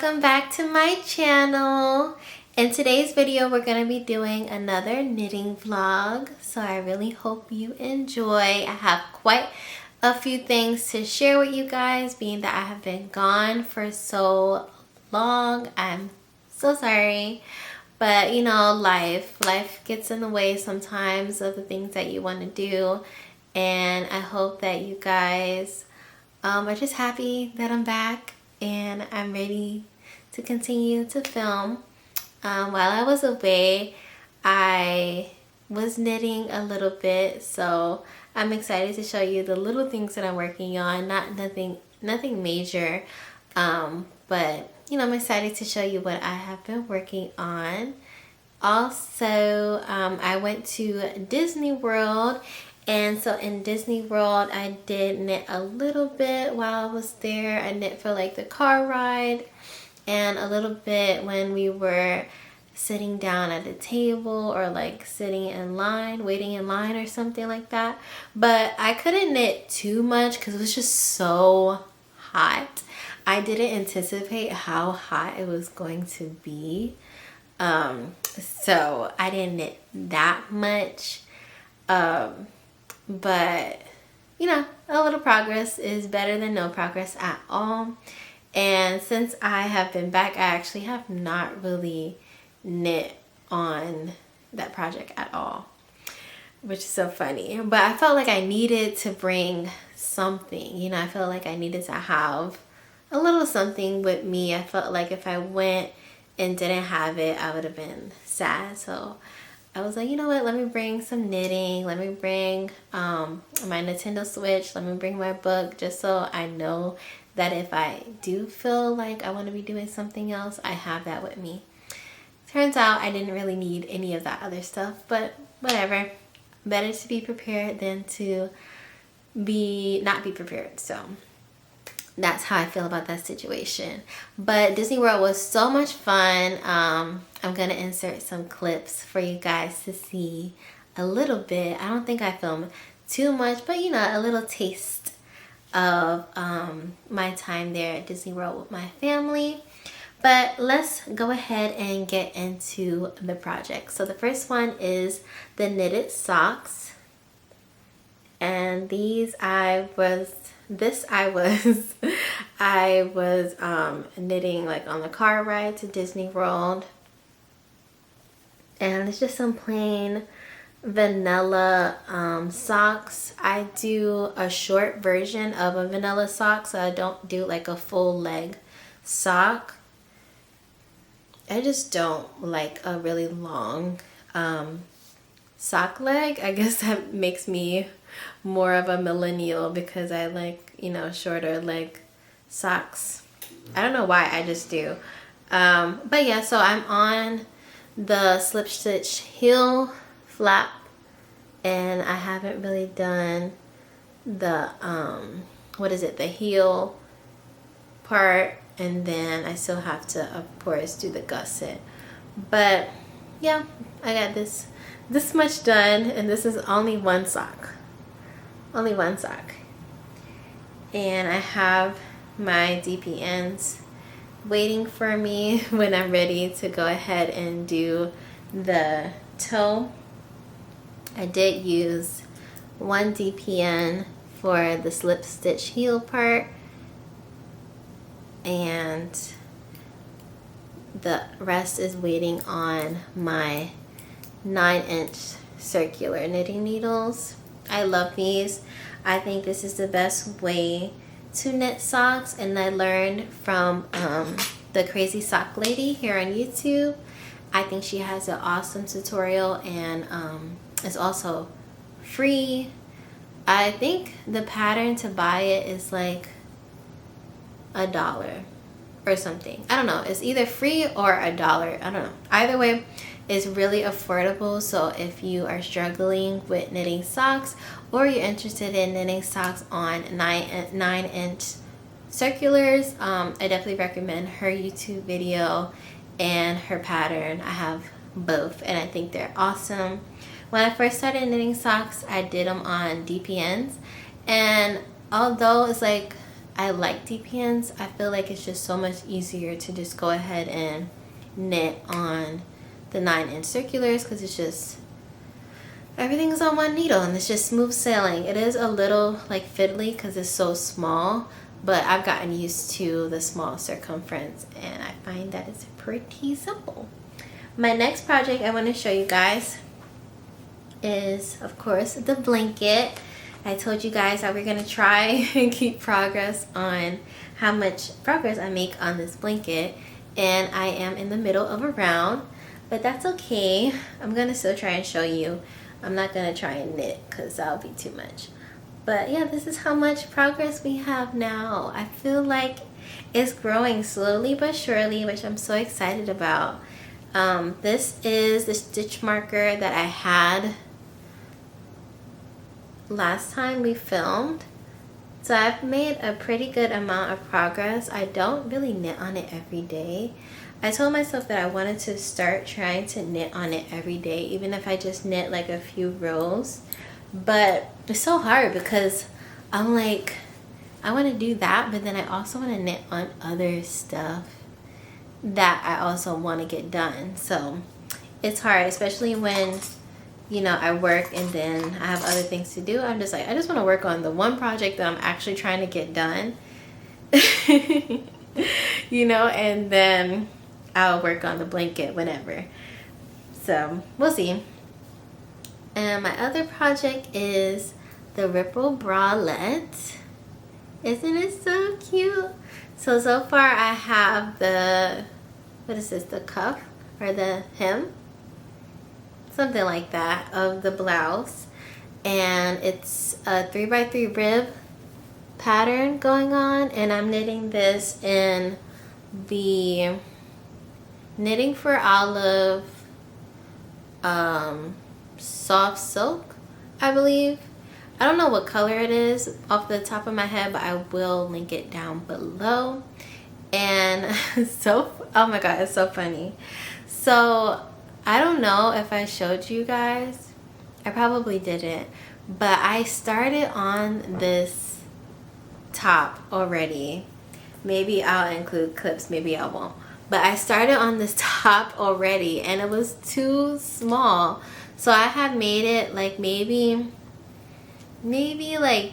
welcome back to my channel. In today's video we're going to be doing another knitting vlog, so I really hope you enjoy. I have quite a few things to share with you guys, being that I have been gone for so long. I'm so sorry, but you know, life gets in the way sometimes of the things that you want to do, and I hope that you guys are just happy that I'm back and I'm ready to continue to film. While I was away, I was knitting a little bit, so I'm excited to show you the little things that I'm working on. Nothing major, but you know, I'm excited to show you what I have been working on. Also, I went to Disney World, and so in Disney World I did knit a little bit while I was there. I knit for like the car ride and a little bit when we were sitting down at the table, or like sitting in line, waiting in line or something like that. But I couldn't knit too much because it was just so hot. I didn't anticipate how hot it was going to be. So I didn't knit that much. But you know, a little progress is better than no progress at all. And since I have been back, I actually have not really knit on that project at all, which is so funny. But I felt like I needed to bring something, you know, I felt like I needed to have a little something with me. I felt like if I went and didn't have it, I would have been sad. So I was like, you know what, let me bring some knitting, let me bring my Nintendo Switch, let me bring my book, just so I know that if I do feel like I want to be doing something else, I have that with me. Turns out I didn't really need any of that other stuff, but whatever. Better to be prepared than to not be prepared. So that's how I feel about that situation. But Disney World was so much fun. I'm gonna insert some clips for you guys to see a little bit. I don't think I filmed too much, but you know, a little taste of my time there at Disney World with my family. But let's go ahead and get into the project. So the first one is the knitted socks, and I was knitting like on the car ride to Disney World, and it's just some plain vanilla socks. I do a short version of a vanilla sock, so I don't do like a full leg sock. I just don't like a really long sock leg. I guess that makes me more of a millennial, because I like, you know, shorter leg socks. I don't know why, I just do. But yeah, so I'm on the slip stitch heel flap, and I haven't really done the the heel part, and then I still have to, of course, do the gusset. But yeah, I got this much done, and this is only one sock. And I have my DPNs waiting for me when I'm ready to go ahead and do the toe. I did use one DPN for the slip stitch heel part, and the rest is waiting on my 9-inch circular knitting needles. I love these. I think this is the best way to knit socks, and I learned from the Crazy Sock Lady here on YouTube. I think she has an awesome tutorial, and it's also free. I think the pattern to buy it is like $1 or something. I don't know. It's either free or $1. I don't know. Either way, it's really affordable. So if you are struggling with knitting socks, or you're interested in knitting socks on 9-inch circulars, I definitely recommend her YouTube video and her pattern. I have both, and I think they're awesome. When I first started knitting socks, I did them on DPNs, and although it's like I like deep hands. I feel like it's just so much easier to just go ahead and knit on the 9-inch circulars, because it's just everything's on one needle and it's just smooth sailing. It is a little like fiddly because it's so small, but I've gotten used to the small circumference and I find that it's pretty simple. My next project I want to show you guys is, of course, the blanket. I told you guys that we're gonna try and keep progress on how much progress I make on this blanket, and I am in the middle of a round, but that's okay. I'm gonna still try and show you. I'm not gonna try and knit because that'll be too much. But yeah, this is how much progress we have now. I feel like it's growing slowly but surely, which I'm so excited about. This is the stitch marker that I had last time we filmed. So I've made a pretty good amount of progress. I don't really knit on it every day. I told myself that I wanted to start trying to knit on it every day, even if I just knit like a few rows. But it's so hard because I'm like, I want to do that, but then I also want to knit on other stuff that I also want to get done. So it's hard, especially when, you know, I work and then I have other things to do. I'm just like, I just want to work on the one project that I'm actually trying to get done. You know, and then I'll work on the blanket whenever. So we'll see. And my other project is the ripple bralette. Isn't it so cute? So far I have the, what is this, the cuff or the hem, something like that, of the blouse, and it's a 3x3 rib pattern going on, and I'm knitting this in the Knitting for Olive soft silk, I believe. I don't know what color it is off the top of my head, but I will link it down below. And so, oh my god, it's so funny. So I don't know if I showed you guys. I probably didn't, but I started on this top already. Maybe I'll include clips, maybe I won't. But I started on this top already and it was too small. So I had made it like maybe like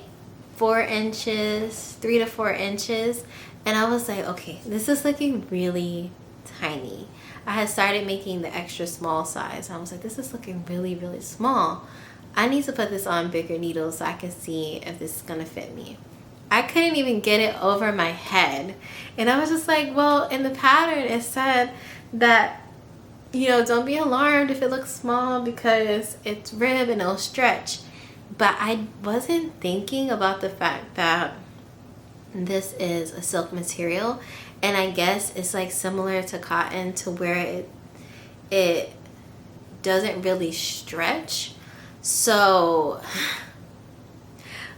4 inches, 3 to 4 inches. And I was like, okay, this is looking really tiny. I had started making the extra small size. I was like, this is looking really, really small. I need to put this on bigger needles so I can see if this is gonna fit me. I couldn't even get it over my head. And I was just like, well, in the pattern it said that, you know, don't be alarmed if it looks small because it's rib and it'll stretch. But I wasn't thinking about the fact that this is a silk material, and I guess it's like similar to cotton to where it doesn't really stretch. So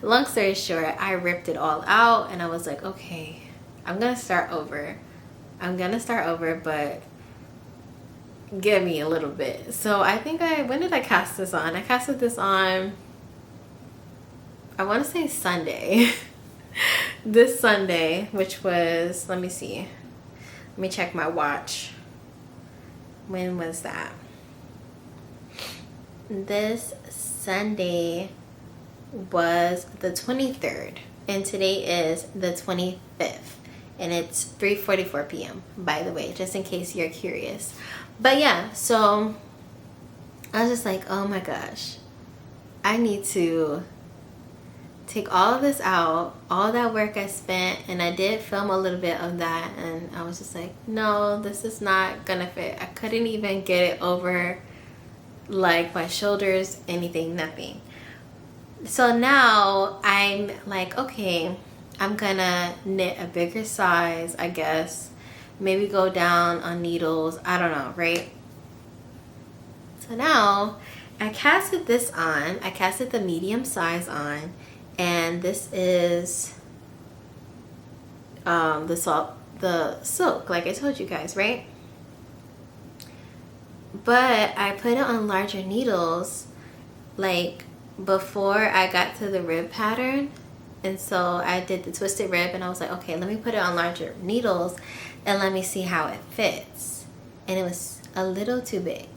long story short, I ripped it all out and I was like, okay, I'm gonna start over, but give me a little bit. So I think when did I cast this on? I casted this on, I want to say Sunday. This Sunday, which was, let me see, let me check my watch. When was that? This Sunday was the 23rd and today is the 25th and it's 3:44 p.m. by the way, just in case you're curious. But yeah, so I was just like, oh my gosh, I need to take all of this out, all that work I spent, and I did film a little bit of that, and I was just like, no, this is not gonna fit. I couldn't even get it over like my shoulders, anything, nothing. So now I'm like, okay, I'm gonna knit a bigger size, I guess, maybe go down on needles, I don't know, right? So now I casted this on, I casted the medium size on, and this is the silk, like I told you guys, right? But I put it on larger needles like before I got to the rib pattern, And so I did the twisted rib, and I was like, okay, let me put it on larger needles and let me see how it fits. And it was a little too big.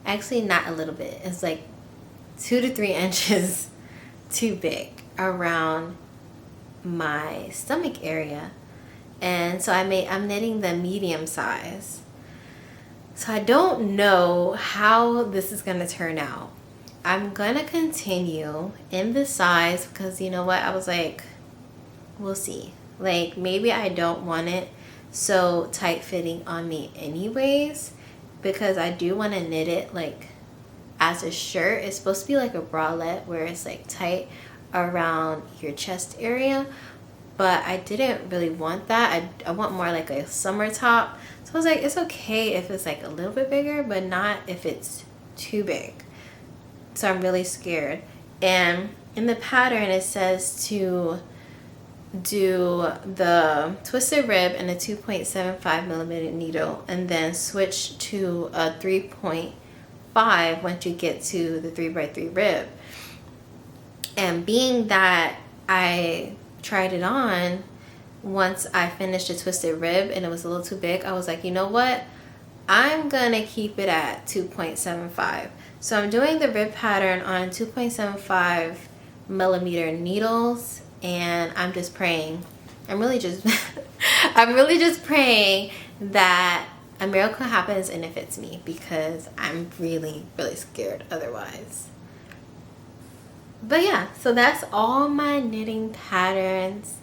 Actually, not a little bit. It's like 2 to 3 inches too big around my stomach area. And so I'm knitting the medium size. So I don't know how this is gonna turn out. I'm gonna continue in this size because you know what? I was like, we'll see. Like, maybe I don't want it so tight fitting on me anyways, because I do want to knit it like as a shirt. It's supposed to be like a bralette where it's like tight around your chest area, but I didn't really want that. I want more like a summer top. So I was like, it's okay if it's like a little bit bigger, but not if it's too big. So I'm really scared. And in the pattern it says to do the twisted rib and a 2.75 millimeter needle, and then switch to a 3.5 once you get to the 3x3 rib. And being that I tried it on once I finished the twisted rib and it was a little too big, I was like, you know what, I'm gonna keep it at 2.75. So I'm doing the rib pattern on 2.75 millimeter needles, and I'm just praying. I'm really just praying that a miracle happens and it fits me, because I'm really scared otherwise. But yeah, so that's all my knitting patterns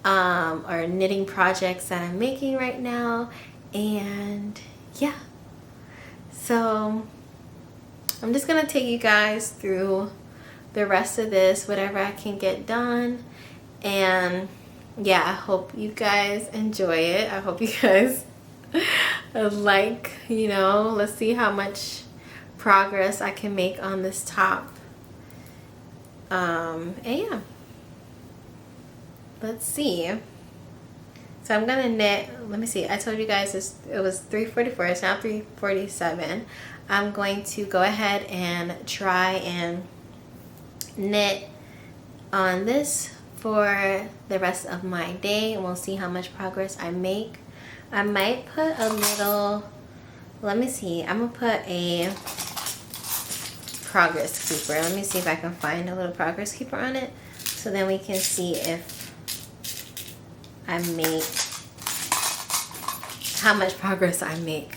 or knitting projects that I'm making right now. And yeah, so I'm just gonna take you guys through the rest of this, whatever I can get done. And yeah, I hope you guys enjoy it. I hope you guys like, you know, let's see how much progress I can make on this top. And yeah, let's see. So I'm gonna knit, let me see, I told you guys it was 344, it's now 347. I'm going to go ahead and try and knit on this for the rest of my day, and we'll see how much progress I make. I might put a little, let me see, I'm gonna put a progress keeper. Let me see if I can find a little progress keeper on it, so then we can see if I make, how much progress I make.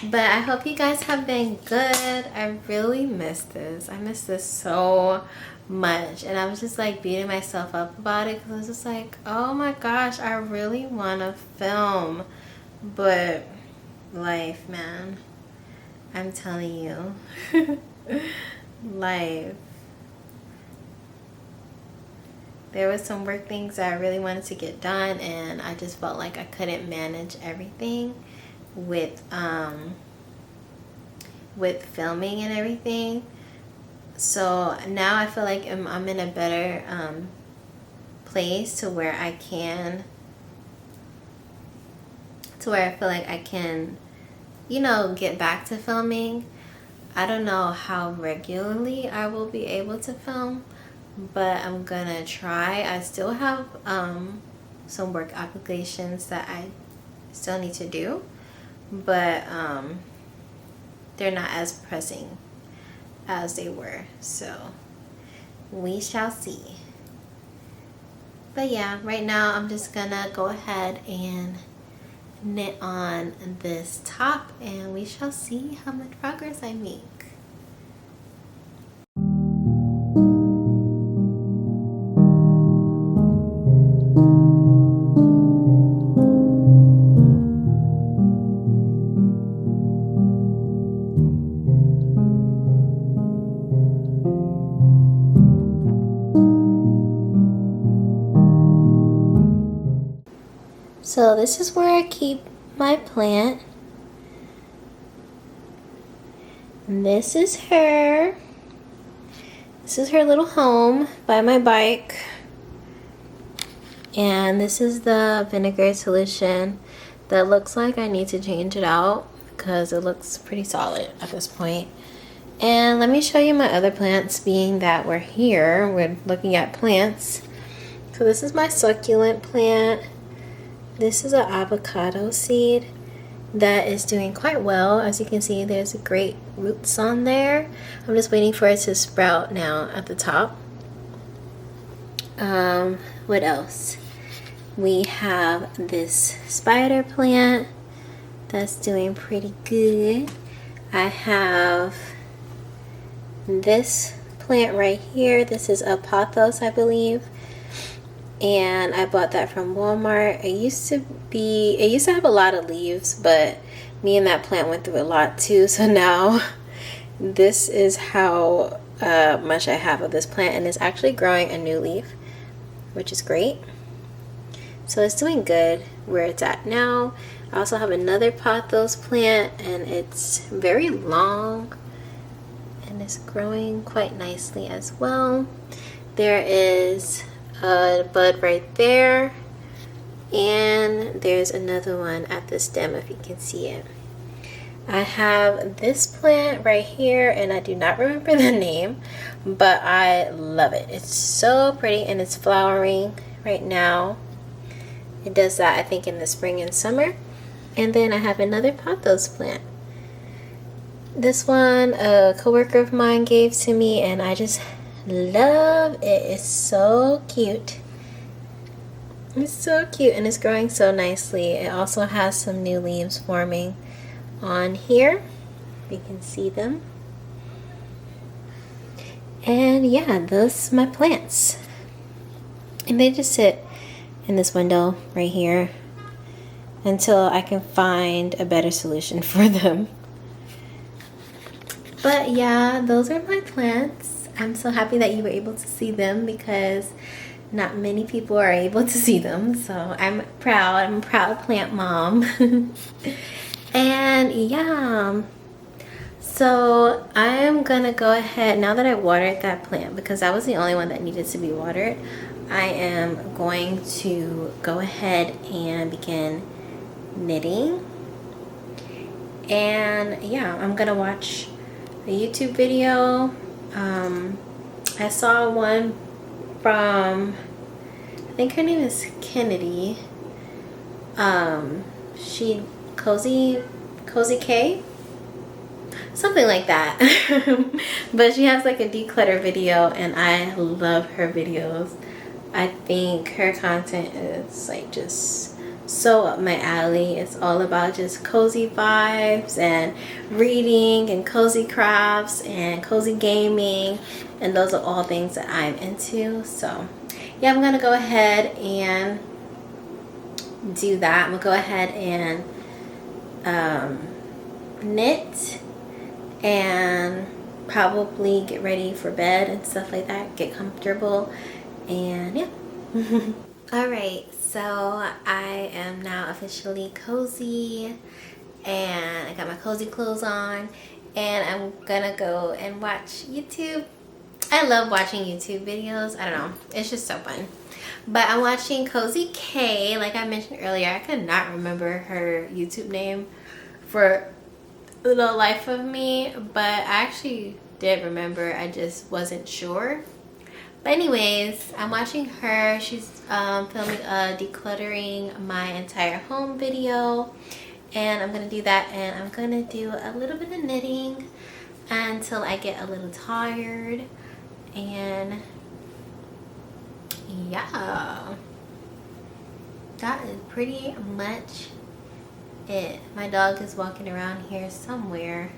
But I hope you guys have been good. I really missed this. I missed this so much, and I was just like beating myself up about it because I was just like, oh my gosh, I really want to film, but life, man, I'm telling you. Life. There was some work things that I really wanted to get done, and I just felt like I couldn't manage everything with filming and everything. So now I feel like I'm in a better place to where I can, to where I feel like I can, you know, get back to filming. I don't know how regularly I will be able to film, but I'm gonna try. I still have some work obligations that I still need to do, but they're not as pressing as they were, so we shall see. But yeah, right now I'm just gonna go ahead and knit on this top, and we shall see how much progress I make. So this is where I keep my plant. And this is her. This is her little home by my bike. And this is the vinegar solution that looks like I need to change it out because it looks pretty solid at this point. And let me show you my other plants, being that we're here, we're looking at plants. So this is my succulent plant. This is an avocado seed that is doing quite well. As you can see, there's great roots on there. I'm just waiting for it to sprout now at the top. What else? We have this spider plant that's doing pretty good. I have this plant right here. This is a pothos, I believe, and I bought that from Walmart. It used to have a lot of leaves, but me and that plant went through a lot too, so now this is how much I have of this plant, and it's actually growing a new leaf, which is great. So it's doing good where it's at now. I also have another pothos plant, and it's very long and it's growing quite nicely as well. There is a bud right there, and there's another one at the stem if you can see it. I have this plant right here, and I do not remember the name, but I love it. It's so pretty, and it's flowering right now. It does that, I think, in the spring and summer. And then I have another pothos plant. This one a coworker of mine gave to me, and I just love it. It's so cute. It's so cute, and it's growing so nicely. It also has some new leaves forming on here. You can see them. And yeah, those are my plants. And they just sit in this window right here until I can find a better solution for them. But yeah, those are my plants. I'm so happy that you were able to see them, because not many people are able to see them. So I'm proud. I'm a proud plant mom. And yeah, so I'm gonna go ahead, now that I watered that plant, because that was the only one that needed to be watered, I am going to go ahead and begin knitting. And yeah, I'm gonna watch a YouTube video. I saw one from, I think her name is Kennedy. She Cozy K, something like that. But she has like a declutter video, and I love her videos. I think her content is like just so up my alley. It's all about just cozy vibes and reading and cozy crafts and cozy gaming, and those are all things that I'm into. So yeah, I'm gonna go ahead and do that. I'm gonna go ahead and knit and probably get ready for bed and stuff like that, get comfortable, and yeah. Alright, so I am now officially cozy, and I got my cozy clothes on, and I'm gonna go and watch YouTube. I love watching YouTube videos. I don't know, it's just so fun. But I'm watching Cozy K, like I mentioned earlier. I could not remember her YouTube name for the life of me, but I actually did remember, I just wasn't sure. But anyways, I'm watching her. She's filming a decluttering my entire home video, and I'm gonna do that, and I'm gonna do a little bit of knitting until I get a little tired. And yeah, that is pretty much it. My dog is walking around here somewhere,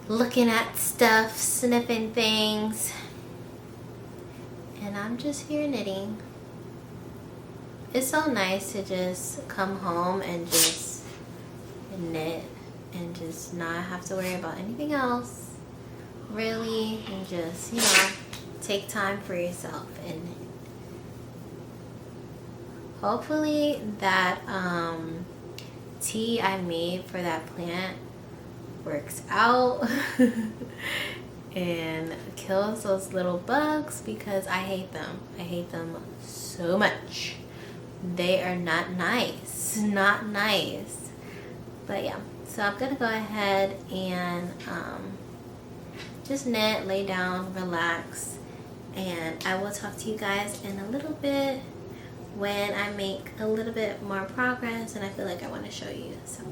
looking at stuff, sniffing things, and I'm just here knitting. It's so nice to just come home and just knit and just not have to worry about anything else, really, and just, you know, take time for yourself. And hopefully that tea I made for that plant works out and kills those little bugs, because I hate them. I hate them so much. They are not nice. Not nice. But yeah, so I'm gonna go ahead and just knit, lay down, relax, and I will talk to you guys in a little bit when I make a little bit more progress and I feel like I want to show you. So.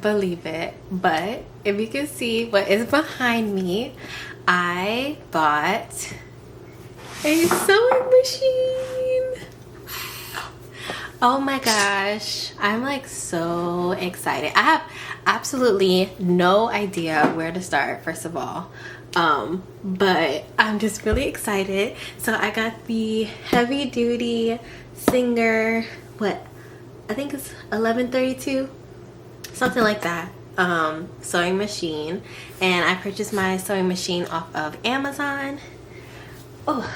Believe it, but if you can see what is behind me, I bought a sewing machine. Oh my gosh, I'm like so excited. I have absolutely no idea where to start, first of all, but I'm just really excited. So I got the heavy duty Singer, what I think it's 1132, something like that, sewing machine, and I purchased my sewing machine off of Amazon. Oh,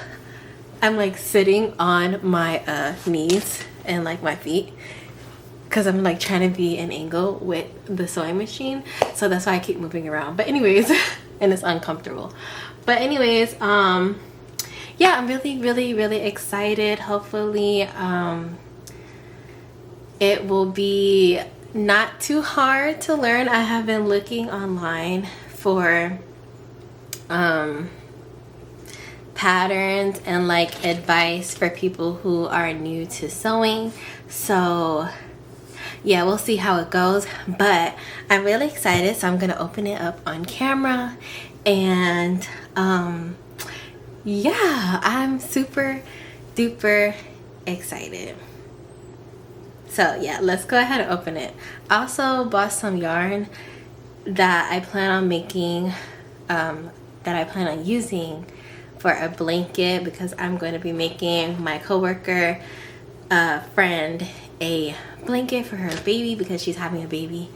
I'm like sitting on my knees and like my feet because I'm like trying to be an angle with the sewing machine, so that's why I keep moving around. But anyways, and it's uncomfortable. But anyways, yeah, I'm really excited. Hopefully it will be not too hard to learn. I have been looking online for patterns and like advice for people who are new to sewing. So yeah, we'll see how it goes, but I'm really excited, so I'm gonna open it up on camera. And yeah, I'm super duper excited. So yeah, let's go ahead and open it. I also bought some yarn that I plan on making, that I plan on using for a blanket, because I'm going to be making my coworker friend a blanket for her baby because she's having a baby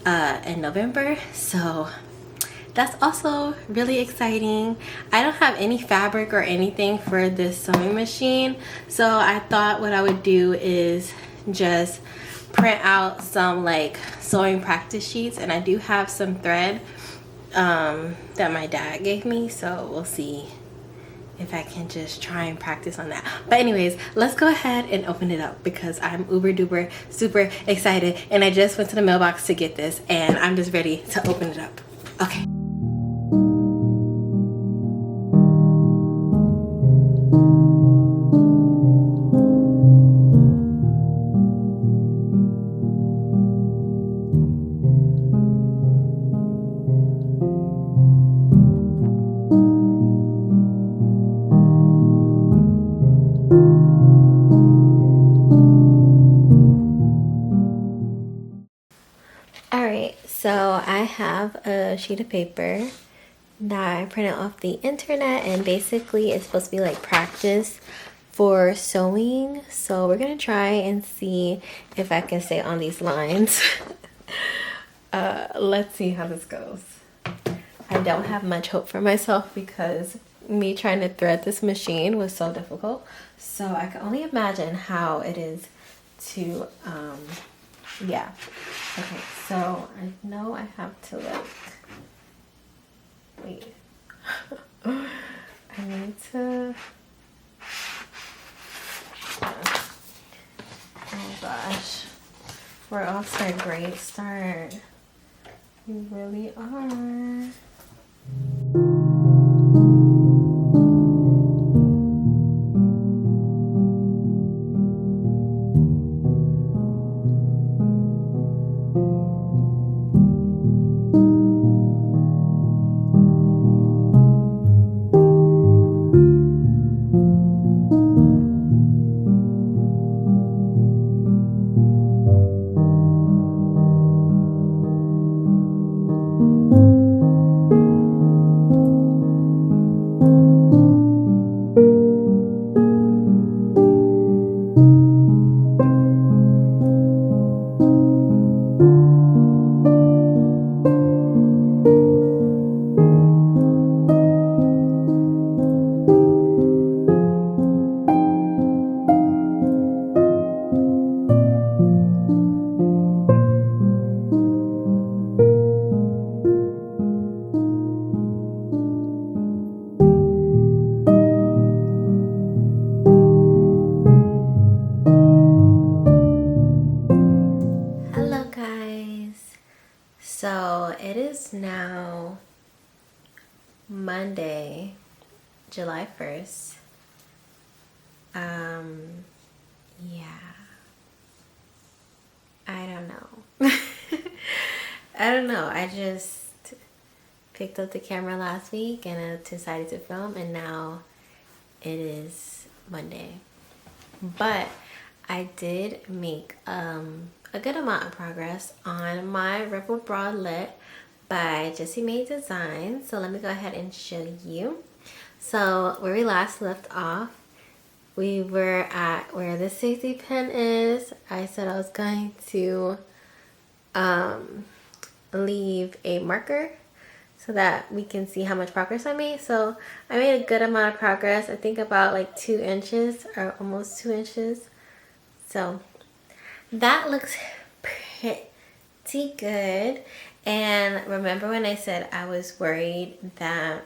in November. So that's also really exciting. I don't have any fabric or anything for this sewing machine, so I thought what I would do is just print out some like sewing practice sheets, and I do have some thread that my dad gave me, so we'll see if I can just try and practice on that. But anyways, let's go ahead and open it up because I'm uber duper super excited, and I just went to the mailbox to get this and I'm just ready to open it up. Okay. So I have a sheet of paper that I printed off the internet, and basically it's supposed to be like practice for sewing. So we're gonna try and see if I can stay on these lines. Let's see how this goes. I don't have much hope for myself because me trying to thread this machine was so difficult. So I can only imagine how it is to yeah. Okay, so I know I have to like Wait. I need to. Oh gosh. We're off to a great start. We really are. Hello guys. So it is now Monday, July 1st. Yeah. I don't know. I don't know. I just picked up the camera last week and I decided to film, and now it is Monday. But I did make a good amount of progress on my Ripple Bralette by Maed Design. So let me go ahead and show you. So where we last left off, we were at where the safety pin is. I said I was going to leave a marker so that we can see how much progress I made. So I made a good amount of progress. I think about like 2 inches or almost 2 inches. So that looks pretty good. And remember when I said I was worried that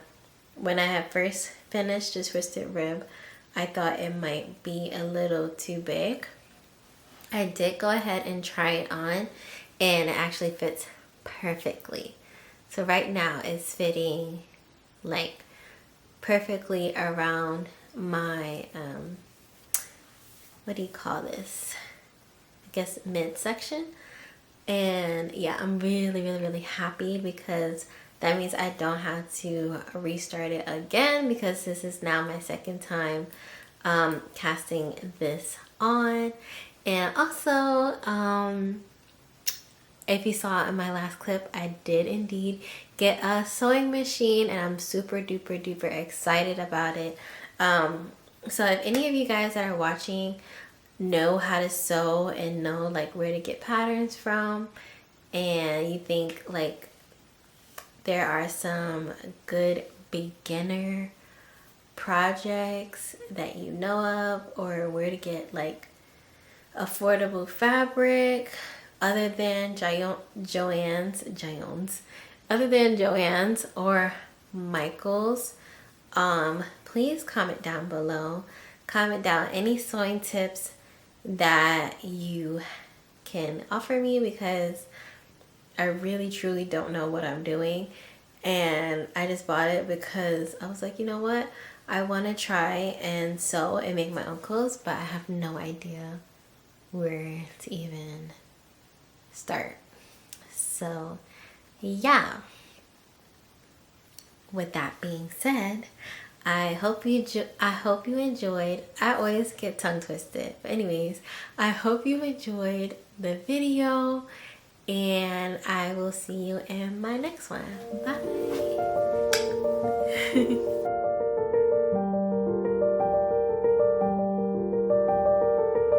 when I had first finished this twisted rib, I thought it might be a little too big? I did go ahead and try it on, and it actually fits perfectly. So right now it's fitting like perfectly around my what do you call this? I guess midsection. And yeah, I'm really happy because that means I don't have to restart it again, because this is now my second time casting this on. And also if you saw in my last clip, I did indeed get a sewing machine, and I'm super duper excited about it. So if any of you guys that are watching know how to sew and know like where to get patterns from, and you think like there are some good beginner projects that you know of, or where to get like affordable fabric other than Joann's or Michael's, please comment down below. Comment down any sewing tips that you can offer me, because I really truly don't know what I'm doing, and I just bought it because I was like, you know what, I want to try and sew and make my own clothes, but I have no idea where to even start. So yeah, with that being said, I hope you enjoyed. I always get tongue twisted, but anyways, I hope you enjoyed the video, and I will see you in my next one. Bye.